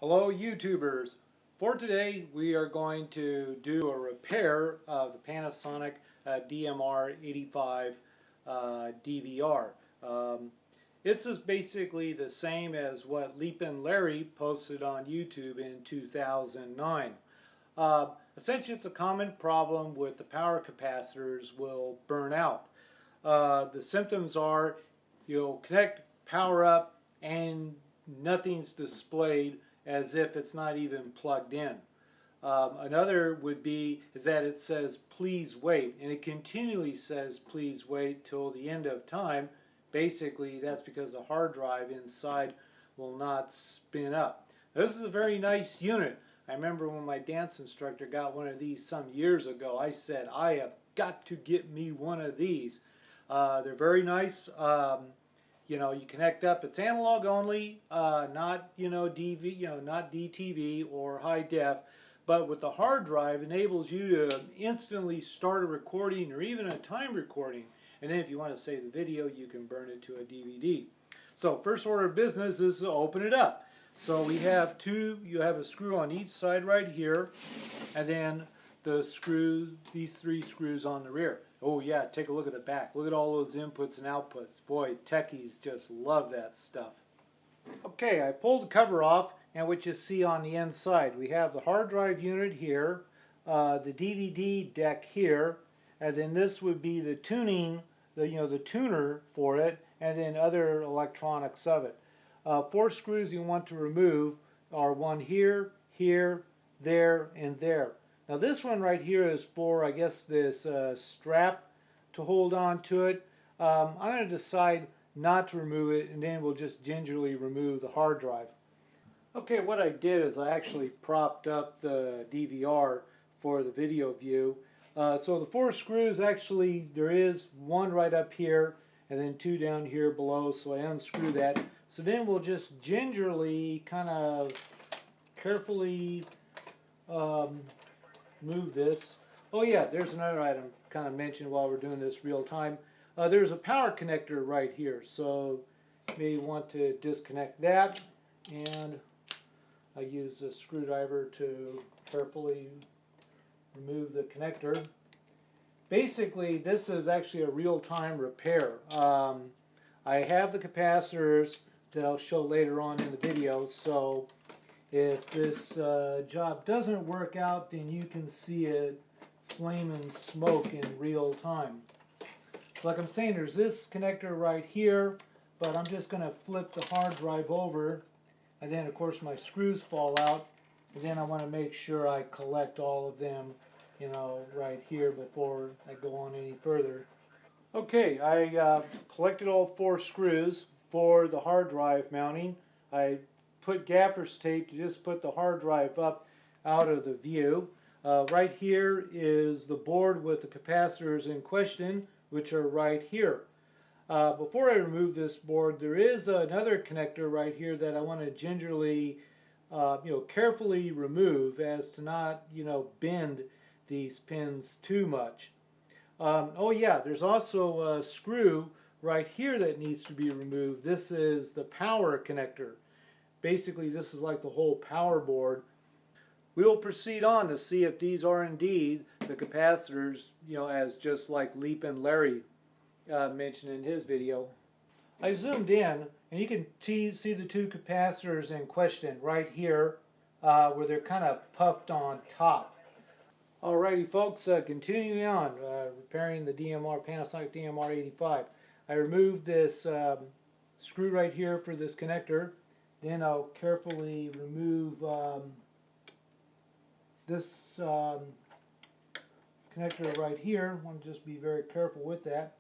Hello YouTubers. For today we are going to do a repair of the Panasonic DMR-E85 DVR. It's just basically the same as what leapnlarry posted on YouTube in 2009. Essentially it's a common problem with the power capacitors will burn out. The symptoms are you'll connect power up and nothing's displayed as if it's not even plugged in. Another would be is that it says please wait, and it continually says please wait till the end of time. Basically that's because the hard drive inside will not spin up. This is a very nice unit. I remember when my dance instructor got one of these some years ago, I said I have got to get me one of these. They're very nice. You know, you connect up. It's analog only, not DV, not DTV or high def. But with the hard drive, enables you to instantly start a recording or even a time recording. And then if you want to save the video, you can burn it to a DVD. So first order of business is to open it up. So we have you have a screw on each side right here, and then these three screws on the rear. Oh yeah, take a look at the back. Look at all those inputs and outputs. Boy, techies just love that stuff. Okay, I pulled the cover off, and what you see on the inside, we have the hard drive unit here, the DVD deck here, and then this would be the tuning, the tuner for it, and then other electronics of it. 4 screws you want to remove are one here, here, there, and there. Now this one right here is for, I guess, this strap to hold on to it. I'm going to decide not to remove it, and then we'll just gingerly remove the hard drive. Okay, what I did is I actually propped up the DVR for the video view. So the 4 screws, actually there is one right up here and then 2 down here below, so I unscrew that. So then we'll just gingerly, kind of carefully move this. Oh yeah, there's another item kind of mentioned while we're doing this real time. There's a power connector right here, so you may want to disconnect that, and I use a screwdriver to carefully remove the connector. Basically this is actually a real-time repair. I have the capacitors that I'll show later on in the video, so if this job doesn't work out, then you can see it flame and smoke in real time. Like I'm saying, there's this connector right here, but I'm just going to flip the hard drive over, and then of course my screws fall out, and then I want to make sure I collect all of them, right here before I go on any further. Okay, I collected all 4 screws for the hard drive mounting. I put gaffer's tape to just put the hard drive up out of the view. Right here is the board with the capacitors in question, which are right here. Before I remove this board, there is another connector right here that I want to gingerly, carefully remove as to not, bend these pins too much. Oh yeah, there's also a screw right here that needs to be removed. This is the power connector. Basically, this is like the whole power board. We will proceed on to see if these are indeed the capacitors, as just like leapnlarry mentioned in his video. I zoomed in, and you can see the 2 capacitors in question right here, where they're kind of puffed on top. Alrighty folks, continuing on, repairing the Panasonic DMR-E85. I removed this screw right here for this connector. Then I'll carefully remove this connector right here. I want to just be very careful with that.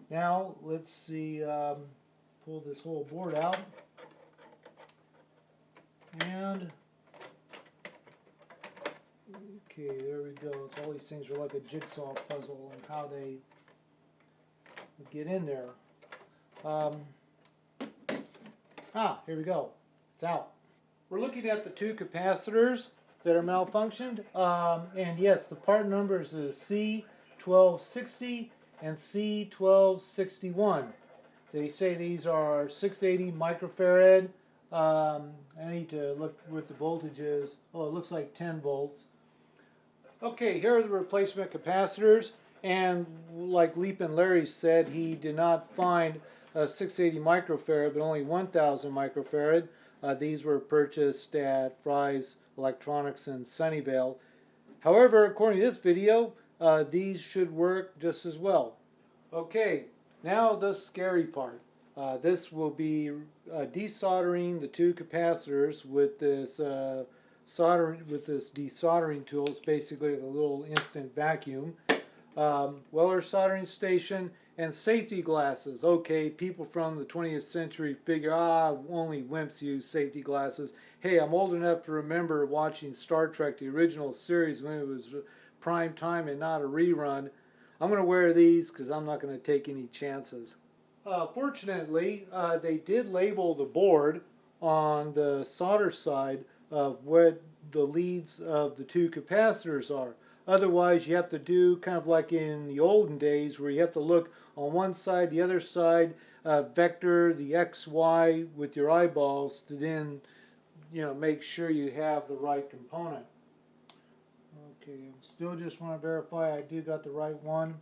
Now let's see, pull this whole board out, and okay, there we go. All these things are like a jigsaw puzzle and how they get in there. Here we go. It's out. We're looking at the 2 capacitors that are malfunctioned, and yes, the part numbers is C1260 and C1261. They say these are 680 microfarad I need to look what the voltage is. Oh, it looks like 10 volts. Okay, here are the replacement capacitors, and like Leap and Larry said, he did not find a 680 microfarad, but only 1000 microfarad. These were purchased at Fry's Electronics in Sunnyvale. However, according to this video, these should work just as well. Okay, now the scary part. This will be desoldering the two capacitors with this desoldering tool. It's basically a little instant vacuum. Weller soldering station and safety glasses. Okay, people from the 20th century figure, only wimps use safety glasses. Hey, I'm old enough to remember watching Star Trek, the original series, when it was prime time and not a rerun. I'm going to wear these because I'm not going to take any chances. Fortunately, they did label the board on the solder side of what the leads of the two capacitors are. Otherwise, you have to do kind of like in the olden days where you have to look on one side, the other side, vector the X, Y with your eyeballs to then, make sure you have the right component. Okay, still just want to verify I do got the right one.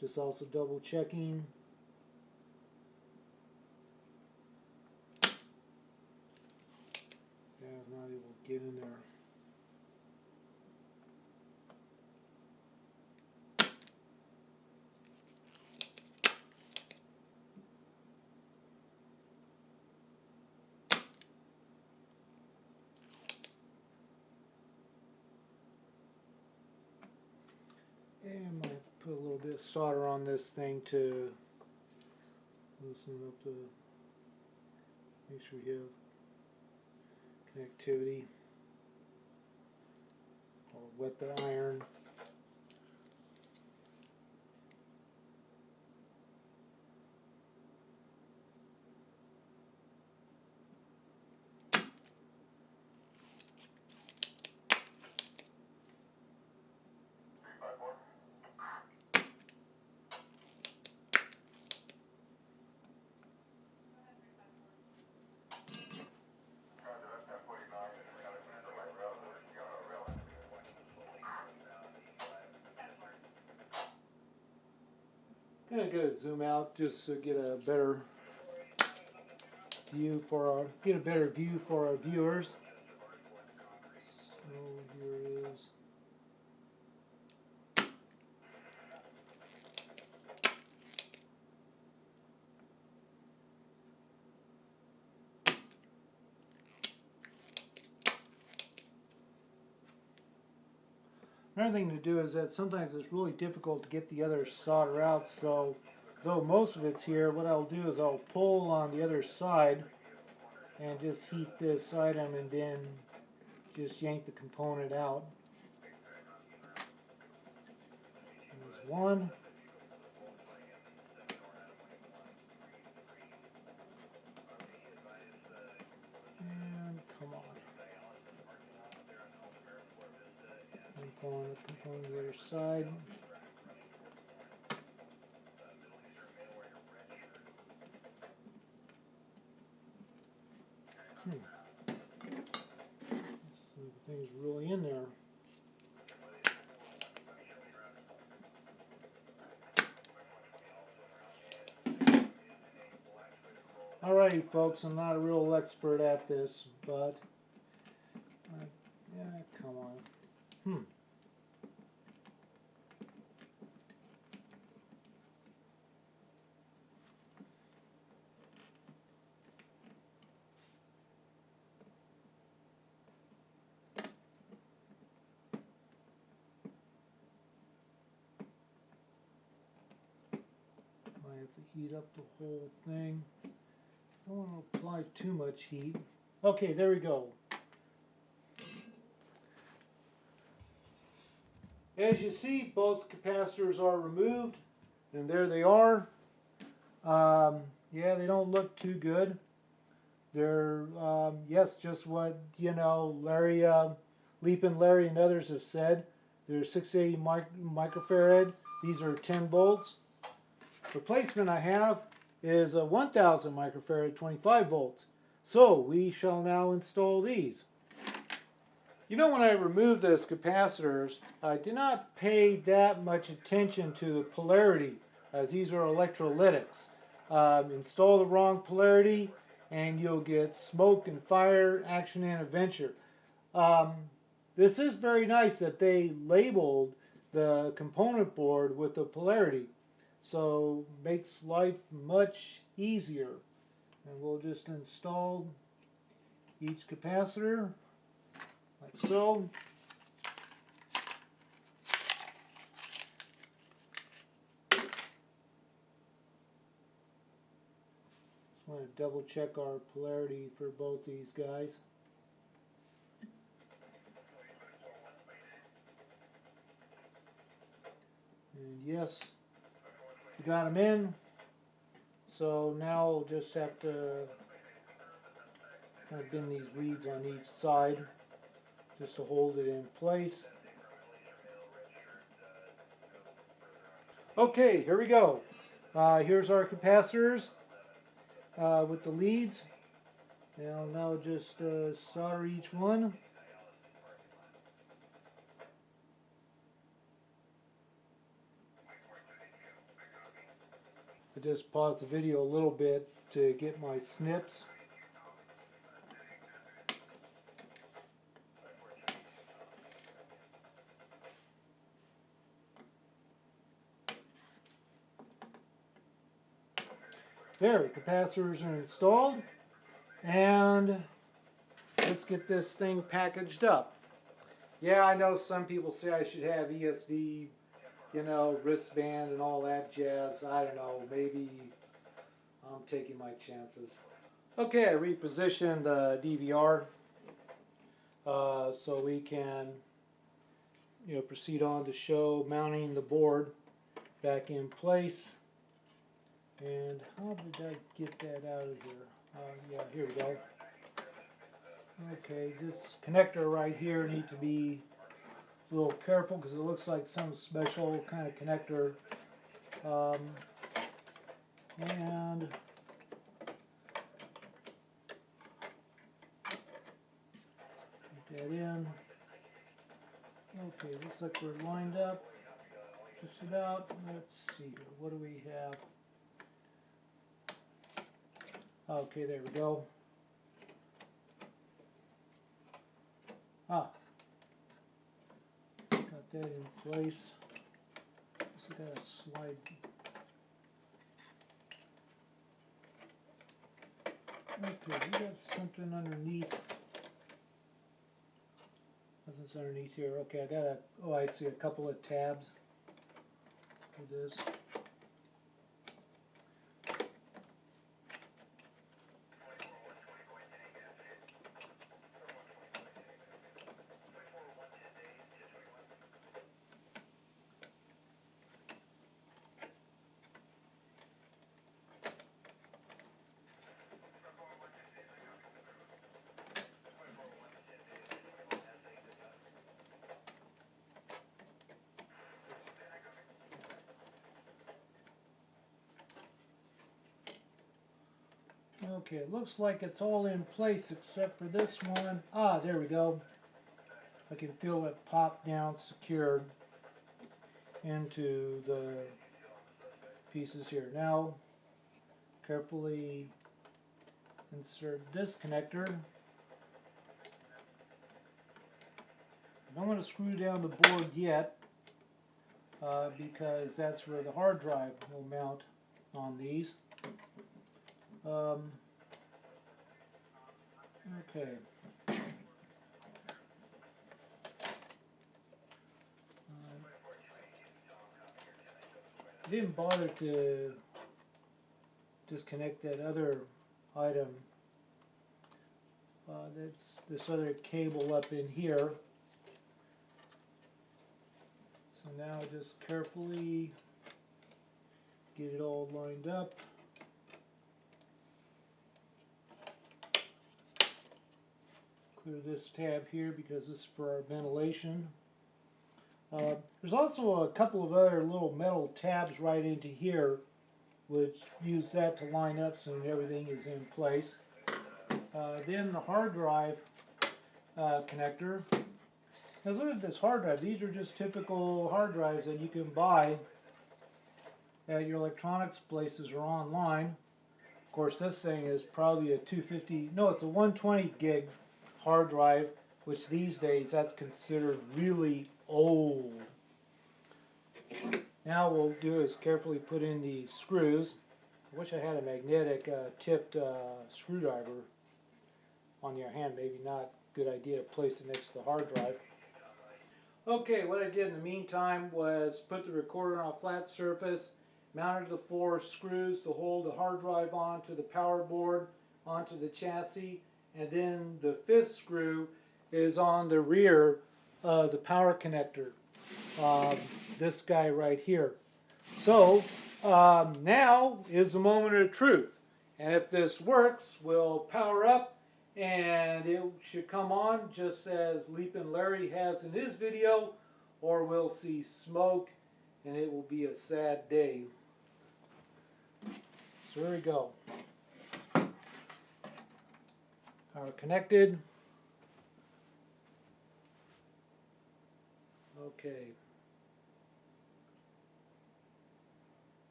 Just also double checking. Yeah, I'm not able to get in there. And I might put a little bit of solder on this thing to loosen up the, make sure you have connectivity, or wet the iron. I'm gonna go zoom out just to get a better view for our viewers. So here it is. Another thing to do is that sometimes it's really difficult to get the other solder out, so though most of it's here, what I'll do is I'll pull on the other side and just heat this item and then just yank the component out. There's one. And come on. And pull on the component on the other side. The thing's really in there. Alrighty, folks, I'm not a real expert at this, but yeah, come on. I have to heat up the whole thing. I don't want to apply too much heat. Okay, there we go. As you see, both capacitors are removed, and there they are. Yeah, they don't look too good. They're, yes, just what, Larry, Leap and Larry and others have said. They're 680 microfarad. These are 10 volts. Replacement I have is a 1000 microfarad 25 volts. So we shall now install these. You know, when I removed those capacitors, I did not pay that much attention to the polarity, as these are electrolytics. Install the wrong polarity and you'll get smoke and fire, action and adventure. This is very nice that they labeled the component board with the polarity, so makes life much easier. And we'll just install each capacitor like so. Just want to double check our polarity for both these guys. And yes, we got them in. So now we'll just have to kind of bend these leads on each side just to hold it in place. Okay, here we go. Here's our capacitors with the leads. And I'll now just solder each one. I just paused the video a little bit to get my snips. There, the capacitors are installed, and let's get this thing packaged up. Yeah, I know some people say I should have ESD, you know, wristband and all that jazz. I don't know, maybe I'm taking my chances. Okay, I repositioned the DVR so we can, you know, proceed on to show mounting the board back in place. And how did I get that out of here? Yeah, here we go. Okay, this connector right here needs to be a little careful because it looks like some special kind of connector. And get that in. Okay, looks like we're lined up just about. Let's see here. What do we have? Okay, there we go. Got that in place. Just gotta slide. Okay, we got something underneath. Nothing's underneath here. Okay, I got a. Oh, I see a couple of tabs for this. Okay, it looks like it's all in place except for this one. Ah, there we go. I can feel it pop down secured into the pieces here. Now, carefully insert this connector. I don't want to screw down the board yet because that's where the hard drive will mount on these. Okay. I didn't bother to disconnect that other item. That's this other cable up in here. So now just carefully get it all lined up. Clear this tab here because this is for our ventilation. There's also a couple of other little metal tabs right into here which use that to line up so everything is in place. Then the hard drive connector. Now look at this hard drive. These are just typical hard drives that you can buy at your electronics places or online. Of course, this thing is probably a 250, no, it's a 120 gig hard drive, which these days that's considered really old. Now what we'll do is carefully put in the screws. I wish I had a magnetic tipped screwdriver on your hand. Maybe not a good idea to place it next to the hard drive. Okay, what I did in the meantime was put the recorder on a flat surface, mounted the 4 screws to hold the hard drive onto the power board, onto the chassis, and then the 5th screw is on the rear of the power connector. This guy right here. So now is the moment of truth, and if this works, we'll power up and it should come on just as leapnlarry has in his video, or we'll see smoke and it will be a sad day. So here we go. Power connected. Okay.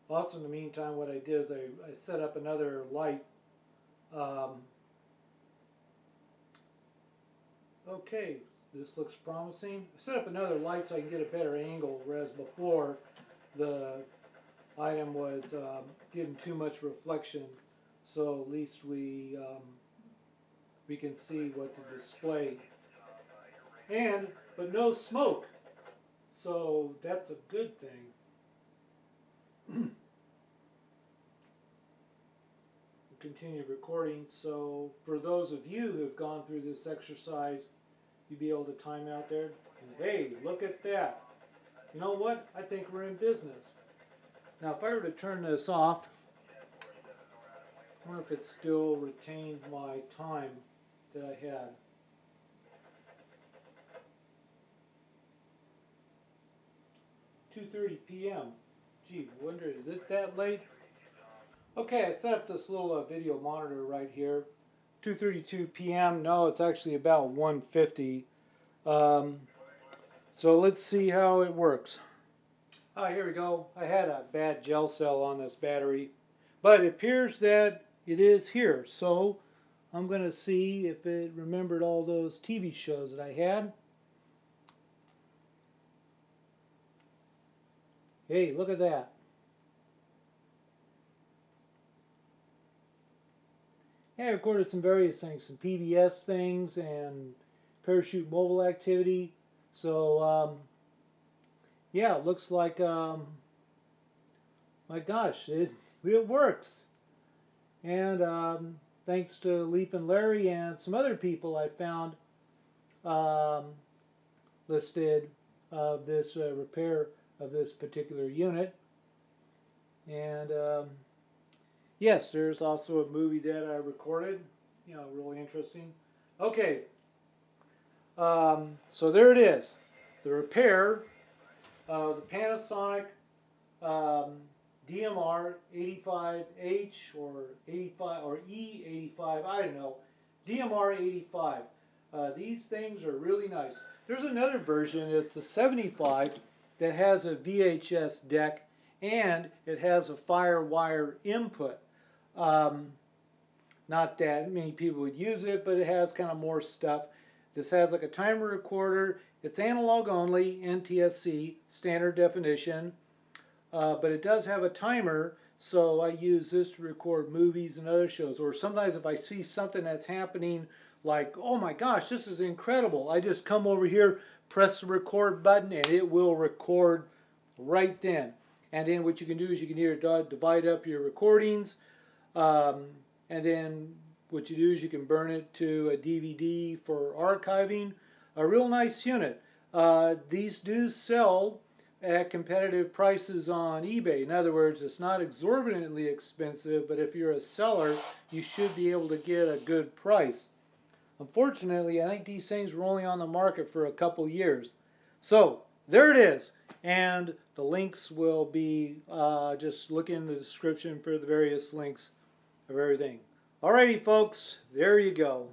Also, in the meantime, what I did is I set up another light. Okay, this looks promising. I set up another light so I can get a better angle, whereas before the item was getting too much reflection. So at least we can see what the display. But no smoke. So that's a good thing. Continue recording. So for those of you who have gone through this exercise, you'll be able to time out there. And hey, look at that. You know what? I think we're in business. Now if I were to turn this off, I wonder if it still retained my time that I had. $2:30 p.m. Gee, wonder, is it that late? Okay, I set up this little video monitor right here. 2:32 p.m. No, it's actually about 1:50. So let's see how it works. Ah, here we go. I had a bad gel cell on this battery, but it appears that it is here. So I'm going to see if it remembered all those TV shows that I had. Hey, look at that. Yeah, I recorded some various things, some PBS things and parachute mobile activity. So, yeah, it looks like, my gosh, it works. And thanks to leapnlarry and some other people I found listed of this repair of this particular unit. And yes, there's also a movie that I recorded, you know, really interesting. Okay, so there it is, the repair of the Panasonic DMR-E85H or 85 or E85, I don't know, DMR-E85. These things are really nice. There's another version, it's the 75, that has a VHS deck and it has a FireWire input. Not that many people would use it, but it has kind of more stuff. This has like a timer recorder. It's analog only, NTSC, standard definition, but it does have a timer, so I use this to record movies and other shows. Or sometimes if I see something that's happening like, oh my gosh, this is incredible, I just come over here, press the record button, and it will record right then. And then what you can do is you can either divide up your recordings, and then what you do is you can burn it to a DVD for archiving. A real nice unit. These do sell at competitive prices on eBay. In other words, it's not exorbitantly expensive, but if you're a seller, you should be able to get a good price. Unfortunately, I think these things were only on the market for a couple years. So, there it is. And the links will be, just look in the description for the various links of everything. Alrighty folks, there you go.